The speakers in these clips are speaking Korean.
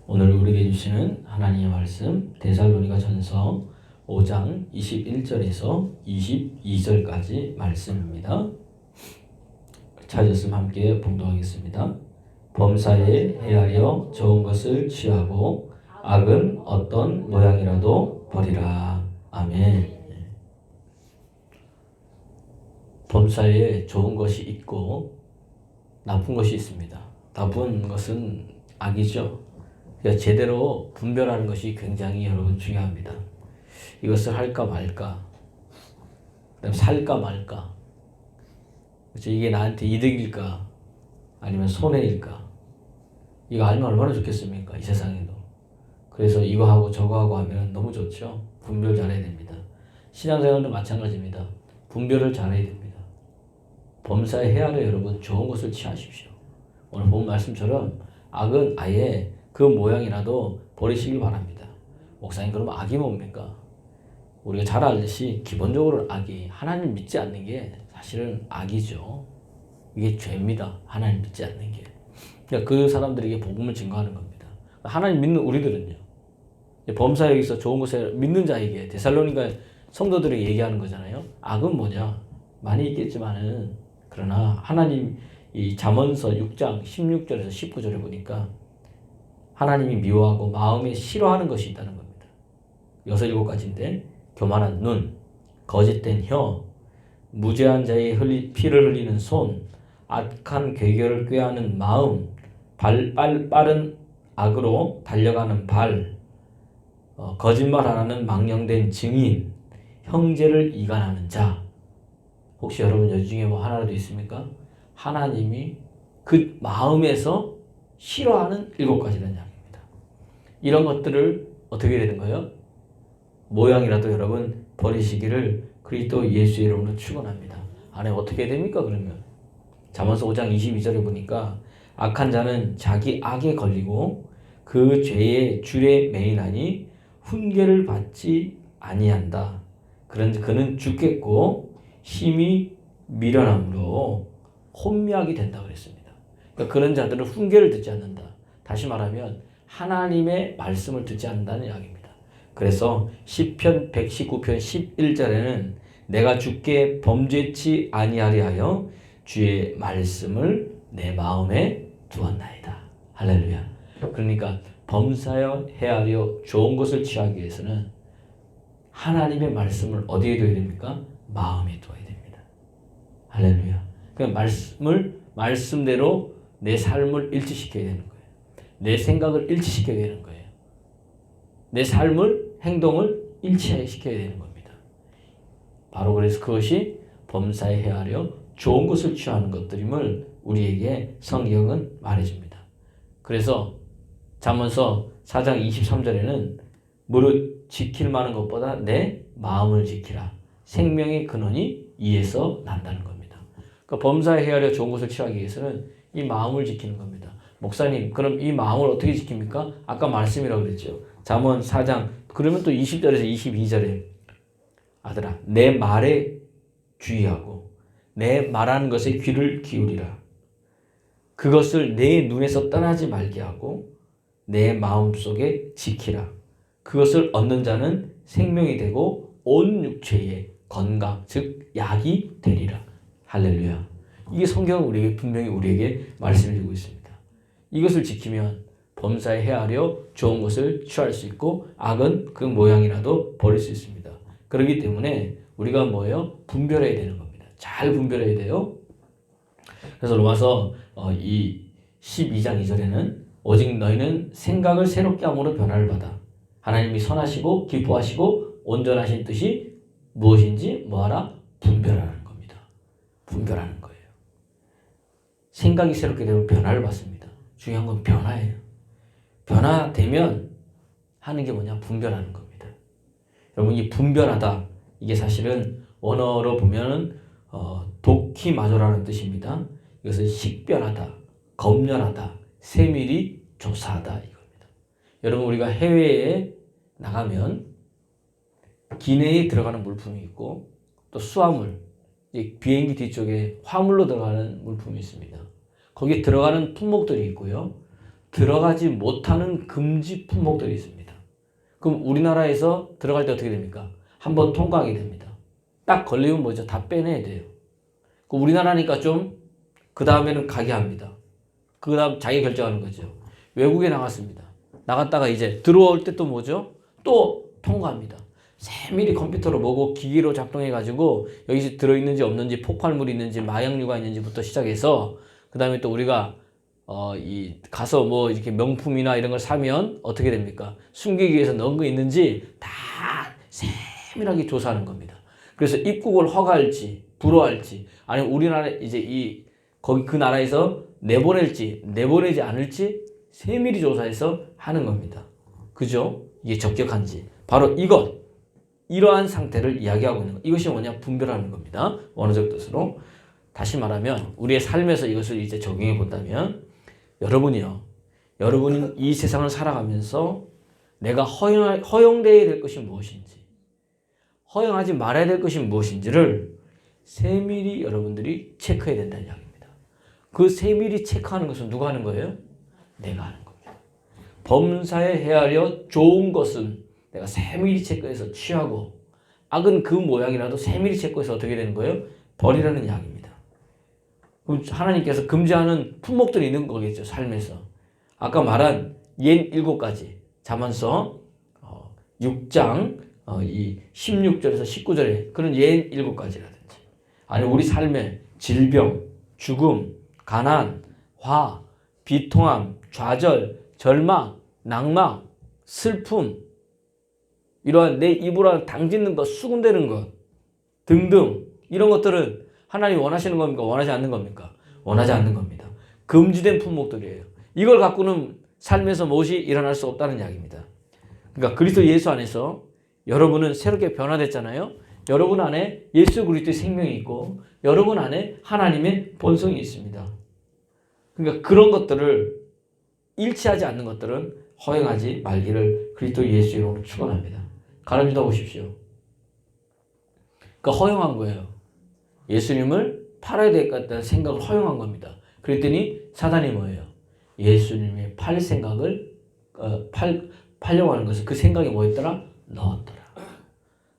오늘 우리에게 주시는 하나님의 말씀 데살로니가전서 5장 21절에서 22절까지 말씀입니다. 찾았으면 함께 봉독하겠습니다. 범사에 헤아려 좋은 것을 취하고 악은 어떤 모양이라도 버리라. 아멘. 범사에 좋은 것이 있고 나쁜 것이 있습니다. 나쁜 것은 악이죠. 그러니까 제대로 분별하는 것이 굉장히 여러분 중요합니다. 이것을 할까 말까, 그다음에 살까 말까, 그렇죠? 이게 나한테 이득일까 아니면 손해일까, 이거 알면 얼마나 좋겠습니까? 이 세상에도. 그래서 이거 하고 저거 하고 하면 너무 좋죠. 분별 잘해야 됩니다. 신앙생활도 마찬가지입니다. 분별을 잘해야 됩니다. 범사에 헤아려 여러분 좋은 것을 취하십시오. 오늘 본 말씀처럼 악은 아예 그 모양이라도 버리시길 바랍니다. 목사님, 그럼 악이 뭡니까? 우리가 잘 알듯이 기본적으로 악이 하나님 믿지 않는 게 사실은 악이죠. 이게 죄입니다. 하나님 믿지 않는 게. 그러니까 그 사람들에게 복음을 증거하는 겁니다. 하나님 믿는 우리들은요, 범사에 여기서 좋은 것을 믿는 자에게, 데살로니가 성도들에게 얘기하는 거잖아요. 악은 뭐냐? 많이 있겠지만은, 그러나 하나님 이 잠언서 6장 16절에서 19절에 보니까 하나님이 미워하고 마음에 싫어하는 것이 있다는 겁니다. 6, 7가지인데 교만한 눈, 거짓된 혀, 무죄한 자의 피를 흘리는 손, 악한 괴결을 꾀하는 마음, 빠른 악으로 달려가는 발, 거짓말 안 하는 망령된 증인, 형제를 이간하는 자. 혹시 여러분 여기 중에 뭐 하나라도 있습니까? 하나님이 그 마음에서 싫어하는 7가지라는 이야기입니다. 이런 것들을 어떻게 되는 거예요? 모양이라도 여러분 버리시기를 그리스도 예수의 이름으로 축원합니다. 안에 어떻게 됩니까 그러면? 잠언서 5장 22절에 보니까 악한 자는 자기 악에 걸리고 그 죄의 줄에 매이나니 훈계를 받지 아니한다. 그런지 그는 죽겠고 힘이 미련함으로 혼미하게 된다 그랬습니다. 그러니까 그런 자들은 훈계를 듣지 않는다. 다시 말하면 하나님의 말씀을 듣지 않는다는 이야기입니다. 그래서 시편 119편 11절에는 내가 주께 범죄치 아니하리 하여 주의 말씀을 내 마음에 두었나이다. 할렐루야. 그러니까 범사여 헤아려 좋은 것을 취하기 위해서는 하나님의 말씀을 어디에 둬야 됩니까? 마음에 둬야 됩니다. 할렐루야. 그러니까 말씀대로 내 삶을 일치시켜야 되는 거예요. 내 생각을 일치시켜야 되는 거예요. 내 삶을, 행동을 일치시켜야 되는 겁니다. 바로 그래서 그것이 범사에 헤아려 좋은 것을 취하는 것들임을 우리에게 성경은 말해줍니다. 그래서 잠언서 4장 23절에는 무릇 지킬 만한 것보다 내 마음을 지키라. 생명의 근원이 이에서 난다는 겁니다. 그러니까 범사에 헤아려 좋은 것을 취하기 위해서는 이 마음을 지키는 겁니다. 목사님, 그럼 이 마음을 어떻게 지킵니까? 아까 말씀이라고 그랬죠. 잠언 4장, 그러면 또 20절에서 22절에 아들아, 내 말에 주의하고 내 말하는 것에 귀를 기울이라. 그것을 내 눈에서 떠나지 말게 하고 내 마음속에 지키라. 그것을 얻는 자는 생명이 되고 온 육체의 건강, 즉 약이 되리라. 할렐루야. 이게 성경은 우리에게 분명히 우리에게 말씀해 주고 있습니다. 이것을 지키면 범사에 헤아려 좋은 것을 취할 수 있고 악은 그 모양이라도 버릴 수 있습니다. 그렇기 때문에 우리가 뭐예요? 분별해야 되는 겁니다. 잘 분별해야 돼요. 그래서 로마서 이 12장 2절에는 오직 너희는 생각을 새롭게 함으로 변화를 받아 하나님이 선하시고 기뻐하시고 온전하신 뜻이 무엇인지 뭐하라? 분별하는 겁니다. 분별하는 거예요. 생각이 새롭게 되면 변화를 받습니다. 중요한 건 변화예요. 변화되면 하는 게 뭐냐? 분별하는 겁니다. 여러분, 이 분별하다, 이게 사실은 원어로 보면은 도키마조라는 뜻입니다. 이것은 식별하다, 검열하다, 세밀히 조사하다 이겁니다. 여러분, 우리가 해외에 나가면 기내에 들어가는 물품이 있고 또 수화물, 비행기 뒤쪽에 화물로 들어가는 물품이 있습니다. 거기에 들어가는 품목들이 있고요. 들어가지 못하는 금지 품목들이 있습니다. 그럼 우리나라에서 들어갈 때 어떻게 됩니까? 한번 통과하게 됩니다. 딱 걸리면 뭐죠? 다 빼내야 돼요. 우리나라니까 좀 그 다음에는 가게 합니다. 그 다음 자기 결정하는 거죠. 외국에 나갔습니다. 나갔다가 이제 들어올 때 또 뭐죠? 또 통과합니다. 세밀히 컴퓨터로 보고 기기로 작동해가지고 여기 들어있는지 없는지 폭발물이 있는지 마약류가 있는지부터 시작해서 그 다음에 또 우리가 가서 뭐 이렇게 명품이나 이런 걸 사면 어떻게 됩니까? 숨기기 위해서 넣은 거 있는지 다 세밀하게 조사하는 겁니다. 그래서 입국을 허가할지 불허할지 아니면 우리나라 이제 거기 그 나라에서 내보낼지 내보내지 않을지 세밀히 조사해서 하는 겁니다. 그죠? 이게 적격한지 바로 이러한 상태를 이야기하고 있는 것. 이것이 뭐냐? 분별하는 겁니다. 원어적 뜻으로. 다시 말하면 우리의 삶에서 이것을 이제 적용해 본다면 여러분이 이 세상을 살아가면서 내가 허용되어야 될 것이 무엇인지 허용하지 말아야 될 것이 무엇인지를 세밀히 여러분들이 체크해야 된다는 이야기입니다. 그 세밀히 체크하는 것은 누가 하는 거예요? 내가 하는 겁니다. 범사에 헤아려 좋은 것은 내가 세밀히 체크해서 취하고 악은 그 모양이라도 세밀히 체크해서 어떻게 되는 거예요? 버리라는 이야기입니다. 그럼 하나님께서 금지하는 품목들이 있는 거겠죠. 삶에서. 아까 말한 옌 7가지 자만서 6장 16절에서 19절에 그런 옌 7가지라든지 아니 우리 삶에 질병, 죽음, 가난, 화, 비통함, 좌절, 절망, 낭망, 슬픔 이러한 내 입으로 당짓는 것, 수군대는 것 등등 이런 것들은 하나님이 원하시는 겁니까? 원하지 않는 겁니까? 원하지 않는 겁니다. 금지된 품목들이에요. 이걸 갖고는 삶에서 무엇이 일어날 수 없다는 이야기입니다. 그러니까 그리스도 예수 안에서 여러분은 새롭게 변화됐잖아요. 여러분 안에 예수 그리스도의 생명이 있고 여러분 안에 하나님의 본성이 있습니다. 그러니까 그런 것들을 일치하지 않는 것들은 허용하지 말기를 그리스도 예수 이름으로 축원합니다. 가르쳐 보십시오. 그러니까 허용한 거예요. 예수님을 팔아야 될 것 같다는 생각을 허용한 겁니다. 그랬더니 사단이 뭐예요? 예수님의 팔 생각을 팔려고 하는 것을 그 생각이 뭐였더라? 넣었더라.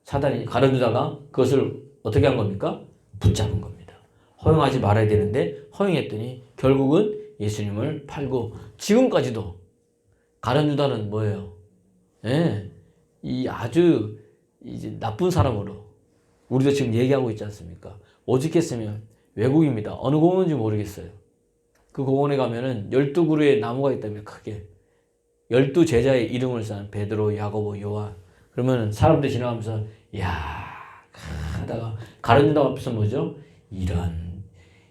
사단이 가룟유다가 그것을 어떻게 한 겁니까? 붙잡은 겁니다. 허용하지 말아야 되는데 허용했더니 결국은 예수님을 팔고 지금까지도 가룟유다는 뭐예요? 예, 이 아주 이제 나쁜 사람으로 우리도 지금 얘기하고 있지 않습니까? 오직했으면 외국입니다. 어느 공원인지 모르겠어요. 그 공원에 가면은 12그루의 나무가 있다면 크게 12제자의 이름을 쌓은 베드로, 야고보, 요한 그러면 사람들이 지나가면서 야 하다가 가룟유다 앞에서 뭐죠? 이런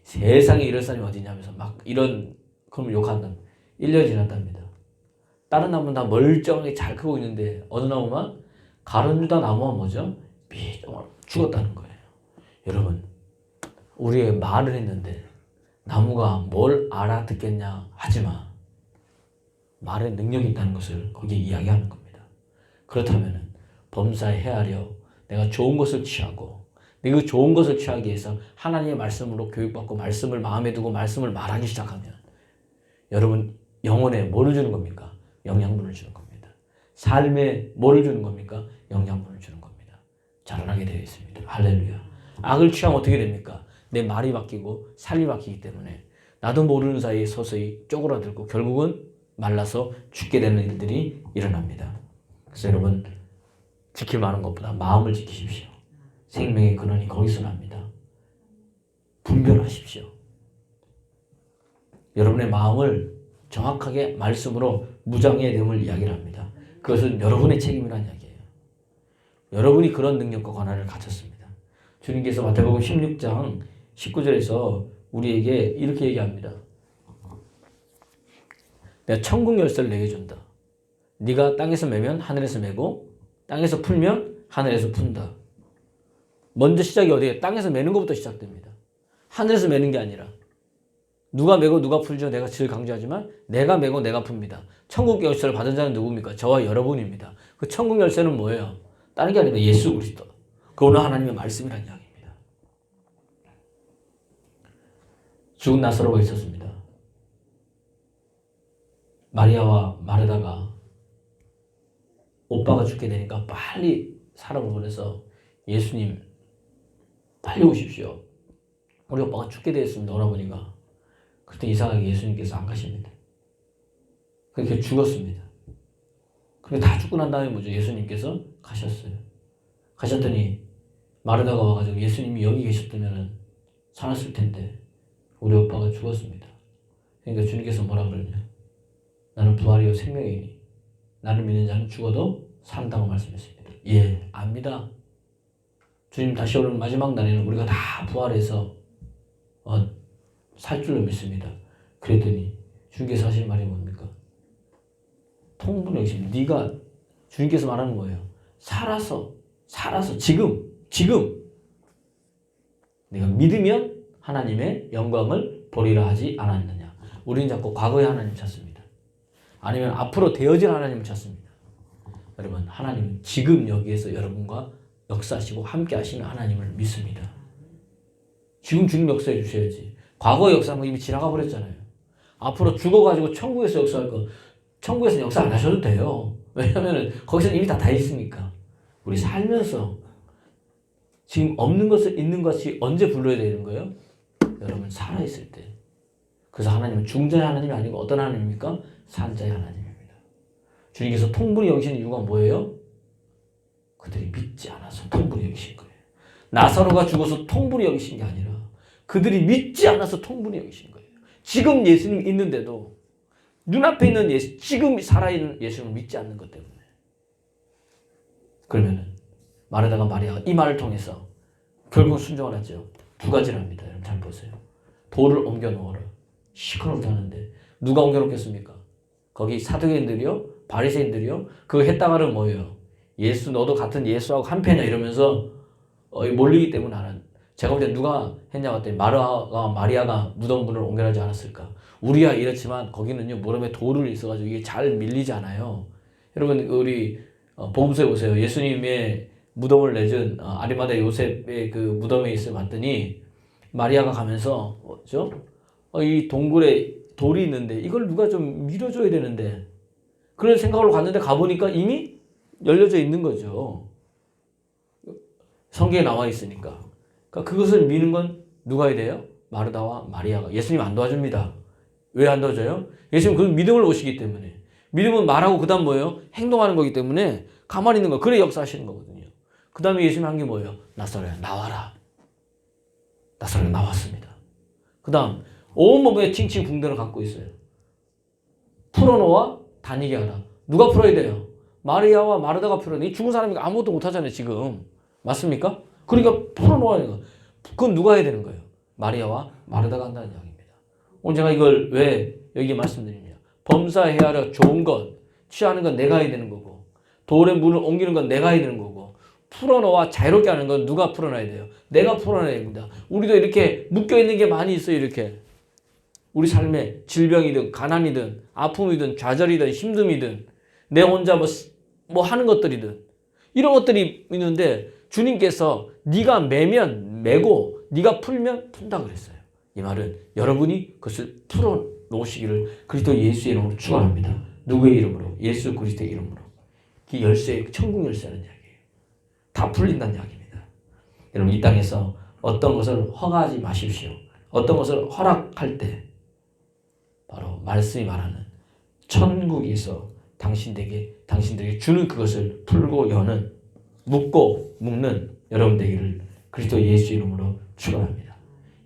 세상에 이럴 사람이 어디 있냐면서 막 이런 그럼 욕한다. 1년 지났답니다. 다른 나무는 다 멀쩡하게 잘 크고 있는데 어느 나무만 가룟유다 나무가 뭐죠? 죽었다는 거예요. 여러분 우리의 말을 했는데 나무가 뭘 알아듣겠냐 하지마. 말에 능력이 있다는 것을 거기에 이야기하는 겁니다. 그렇다면 범사에 헤아려 내가 좋은 것을 취하고 내가 그 좋은 것을 취하기 위해서 하나님의 말씀으로 교육받고 말씀을 마음에 두고 말씀을 말하기 시작하면 여러분 영혼에 뭐를 주는 겁니까? 영양분을 주는 겁니다. 삶에 뭐를 주는 겁니까? 영양분을 주는 겁니다. 자라나게 되어 있습니다. 할렐루야. 악을 취하면 어떻게 됩니까? 내 말이 바뀌고 삶이 바뀌기 때문에 나도 모르는 사이에 서서히 쪼그라들고 결국은 말라서 죽게 되는 일들이 일어납니다. 그래서 여러분 지킬 만한 것보다 마음을 지키십시오. 생명의 근원이 거기서 납니다. 분별하십시오. 여러분의 마음을 정확하게 말씀으로 무장해야 됨을 이야기를 합니다. 그것은 여러분의 책임이라는 이야기예요. 여러분이 그런 능력과 권한을 가졌습니다. 주님께서 마태복음 16장 19절에서 우리에게 이렇게 얘기합니다. 내가 천국 열쇠를 내게 준다. 네가 땅에서 매면 하늘에서 매고 땅에서 풀면 하늘에서 푼다. 먼저 시작이 어디에? 땅에서 매는 것부터 시작됩니다. 하늘에서 매는 게 아니라 누가 매고 누가 풀죠? 내가 늘 강조하지만 내가 매고 내가 풉니다. 천국 열쇠를 받은 자는 누굽니까? 저와 여러분입니다. 그 천국 열쇠는 뭐예요? 다른 게 아니라 예수 그리스도. 그거는 하나님의 말씀이라는 이야기입니다. 죽은 나사로가 있었습니다. 마리아와 마르다가 오빠가 죽게 되니까 빨리 사람을 보내서 예수님 빨리 오십시오. 우리 오빠가 죽게 되었습니다. 오라버니가. 그때 이상하게 예수님께서 안 가십니다. 그렇게 죽었습니다. 그리고 다 죽고 난 다음에 뭐죠? 예수님께서 가셨어요. 가셨더니 마르다가 와가지고 예수님이 여기 계셨다면 살았을 텐데 우리 오빠가 죽었습니다. 그러니까 주님께서 뭐라 그러냐? 나는 부활이요 생명이니 나를 믿는 자는 죽어도 산다고 말씀했습니다. 예, 압니다. 주님 다시 오는 마지막 날에는 우리가 다 부활해서 살 줄로 믿습니다. 그랬더니 주님께서 하신 말이 뭡니까? 통분명심. 네가 주님께서 말하는 거예요. 살아서 지금 네가 믿으면 하나님의 영광을 보리라 하지 않았느냐. 우리는 자꾸 과거의 하나님 찾습니다. 아니면 앞으로 되어질 하나님을 찾습니다. 여러분, 하나님은 지금 여기에서 여러분과 역사하시고 함께 하시는 하나님을 믿습니다. 지금 주님 역사해 주셔야지. 과거의 역사는 이미 지나가 버렸잖아요. 앞으로 죽어가지고 천국에서 역사할 거, 천국에서는 역사 안 하셔도 돼요. 왜냐하면 거기서 이미 다 있으니까. 우리 살면서 지금 없는 것을 있는 것이 언제 불러야 되는 거예요? 여러분 살아있을 때. 그래서 하나님은 중자의 하나님이 아니고 어떤 하나님입니까? 산자의 하나님입니다. 주님께서 통분히 여기시는 이유가 뭐예요? 그들이 믿지 않아서 통분히 여기신 거예요. 나사로가 죽어서 통분히 여기신 게 아니라 그들이 믿지 않아서 통분히 여기신 거예요. 지금 예수님 있는데도 눈앞에 있는 예수, 지금 살아있는 예수님을 믿지 않는 것 때문에. 그러면은 마르다가 마리아가 이 말을 통해서 결국 순종을 하죠. 두 가지를 합니다. 여러분 잘 보세요. 돌을 옮겨 놓아라. 시끄럽게 하는데 누가 옮겨 놓겠습니까? 거기 사두개인들이요? 바리새인들이요? 그거 했다가는 뭐예요? 예수 너도 같은 예수하고 한패냐 이러면서 몰리기 때문에 하는. 제가 볼 때 누가 했냐고 했더니 마리아가 무덤 문을 옮겨나지 않았을까? 우리야 이렇지만 거기는요 무덤에 돌을 있어가지고 이게 잘 밀리지 않아요. 여러분 우리 복음서에 보세요. 예수님의 무덤을 내준 아리마다 요셉의 그 무덤에 있어 봤더니 마리아가 가면서 이 동굴에 돌이 있는데 이걸 누가 좀 밀어줘야 되는데 그런 생각으로 갔는데 가보니까 이미 열려져 있는 거죠. 성경에 나와 있으니까. 그러니까 그것을 미는 건 누가 해야 돼요? 마르다와 마리아가. 예수님 안 도와줍니다. 왜 안 도와줘요? 예수님 그 믿음을 보시기 때문에. 믿음은 말하고 그 다음 뭐예요? 행동하는 거기 때문에 가만히 있는 거. 그래 역사하시는 거거든요. 그 다음에 예수님 한 게 뭐예요? 나사로야 나와라. 나사로야 나왔습니다. 그 다음 온몸에 칭칭 붕대를 갖고 있어요. 풀어놓아 다니게 하라. 누가 풀어야 돼요? 마리아와 마르다가 풀어야 돼. 죽은 사람이 아무것도 못하잖아요 지금. 맞습니까? 그러니까 풀어놓아야 돼요. 그건 누가 해야 되는 거예요? 마리아와 마르다가 한다는 이야기입니다. 오늘 제가 이걸 왜 여기 말씀드리냐. 범사해야 할 좋은 것, 취하는 건 내가 해야 되는 거고 돌에 물을 옮기는 건 내가 해야 되는 거고 풀어놓아 자유롭게 하는 건 누가 풀어놔야 돼요? 내가 풀어놔야 됩니다. 우리도 이렇게 묶여있는 게 많이 있어요. 이렇게 우리 삶에 질병이든 가난이든 아픔이든 좌절이든 힘듦이든 내 혼자 뭐 하는 것들이든 이런 것들이 있는데 주님께서 네가 매면 매고 네가 풀면 푼다 그랬어요. 이 말은 여러분이 그것을 풀어놓으시기를 그리스도 예수의 이름으로 축원합니다. 누구의 이름으로? 예수 그리스도의 이름으로. 그 열쇠, 천국 열쇠라는 이야기예요. 다 풀린다는 이야기입니다. 여러분 이 땅에서 어떤 것을 허가하지 마십시오. 어떤 것을 허락할 때 바로 말씀이 말하는 천국에서 당신들에게 주는 그것을 풀고 여는 묶고 묶는 여러분 되기를 그리스도 예수 이름으로 축원합니다.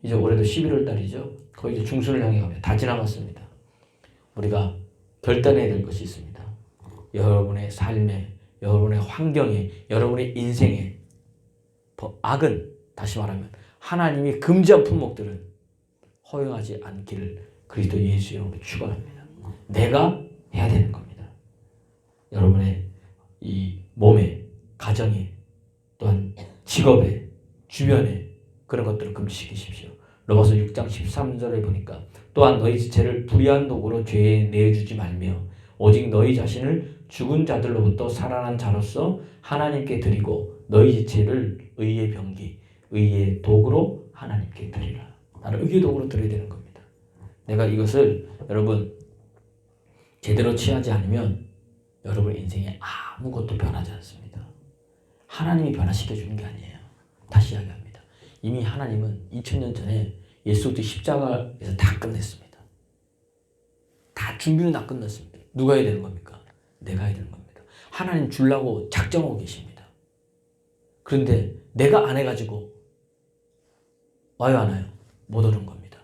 이제 올해도 11월 달이죠. 거의 이제 중순을 향해 가면 다 지나갔습니다. 우리가 결단해야 될 것이 있습니다. 여러분의 삶에, 여러분의 환경에, 여러분의 인생에 악은 다시 말하면 하나님이 금지한 품목들은 허용하지 않기를 그리스도 예수 이름으로 축원합니다. 내가 해야 되는 겁니다. 여러분의 이 몸에, 가정에, 또한 직업에, 주변에 그런 것들을 금지시키십시오. 로마서 6장 13절에 보니까 또한 너희 지체를 불의한 도구로 죄에 내주지 말며 오직 너희 자신을 죽은 자들로부터 살아난 자로서 하나님께 드리고 너희 지체를 의의 병기, 의의 도구로 하나님께 드리라. 나를 의의 도구로 드려야 되는 겁니다. 내가 이것을 여러분 제대로 취하지 않으면 여러분 인생에 아무것도 변하지 않습니다. 하나님이 변화시켜 주는 게 아니에요. 다시 이야기합니다. 이미 하나님은 2000년 전에 예수 그리스도 십자가에서 다 끝냈습니다. 다 준비는 다 끝났습니다. 누가 해야 되는 겁니까? 내가 해야 되는 겁니다. 하나님 주려고 작정하고 계십니다. 그런데 내가 안 해가지고 와요 안 와요? 못 오는 겁니다.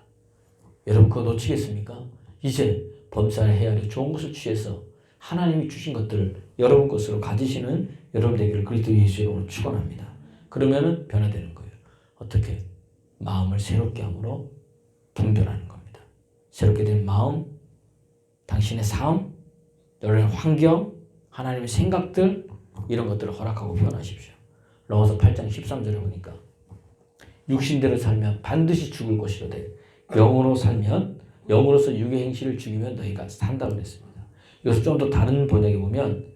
여러분 그거 놓치겠습니까? 이제 범사를 헤아려 좋은 것을 취해서 하나님이 주신 것들을 여러분 것으로 가지시는 여러분 되기를 그리스도 예수의 이름으로 축원합니다. 그러면은 변화되는 거예요. 어떻게? 마음을 새롭게 함으로 분별하는 겁니다. 새롭게 된 마음, 당신의 삶, 여러분의 환경, 하나님의 생각들 이런 것들을 허락하고 변하십시오. 로마서 8장 13절에 보니까 육신대로 살면 반드시 죽을 것이로되 영으로 살면 영으로서 육의 행실을 죽이면 너희가 산다고 그랬습니다. 이것을 좀 더 다른 번역에 보면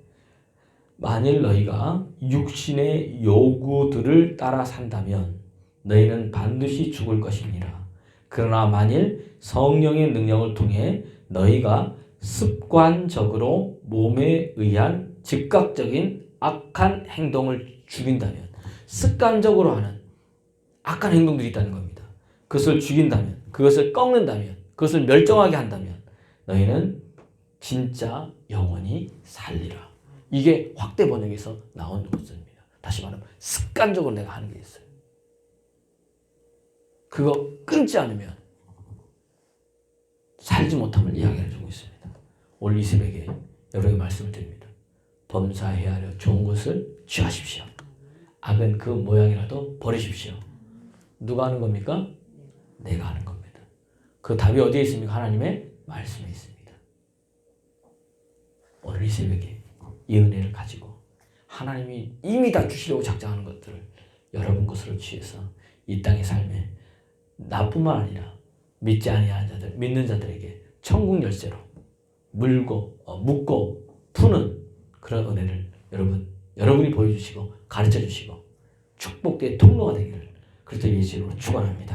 만일 너희가 육신의 요구들을 따라 산다면 너희는 반드시 죽을 것이니라. 그러나 만일 성령의 능력을 통해 너희가 습관적으로 몸에 의한 즉각적인 악한 행동을 죽인다면 습관적으로 하는 악한 행동들이 있다는 겁니다. 그것을 죽인다면, 그것을 꺾는다면, 그것을 멸종하게 한다면 너희는 진짜 영원히 살리라. 이게 확대 번역에서 나온 것입니다. 다시 말하면 습관적으로 내가 하는 게 있어요. 그거 끊지 않으면 살지 못함을 이야기해 주고 있습니다. 오늘 이 새벽에 여러분에게 말씀을 드립니다. 범사에 하려 좋은 것을 취하십시오. 악은 그 모양이라도 버리십시오. 누가 하는 겁니까? 내가 하는 겁니다. 그 답이 어디에 있습니까? 하나님의 말씀에 있습니다. 오늘 이 새벽에 이 은혜를 가지고 하나님이 이미 다 주시려고 작정하는 것들을 여러분 것으로 취해서 이 땅의 삶에 나뿐만 아니라 믿지 아니하는 자들, 믿는 자들에게 천국 열쇠로 묶고 푸는 그런 은혜를 여러분이 보여주시고 가르쳐주시고 축복의 통로가 되기를 그리스도 예수 이름으로 축원합니다.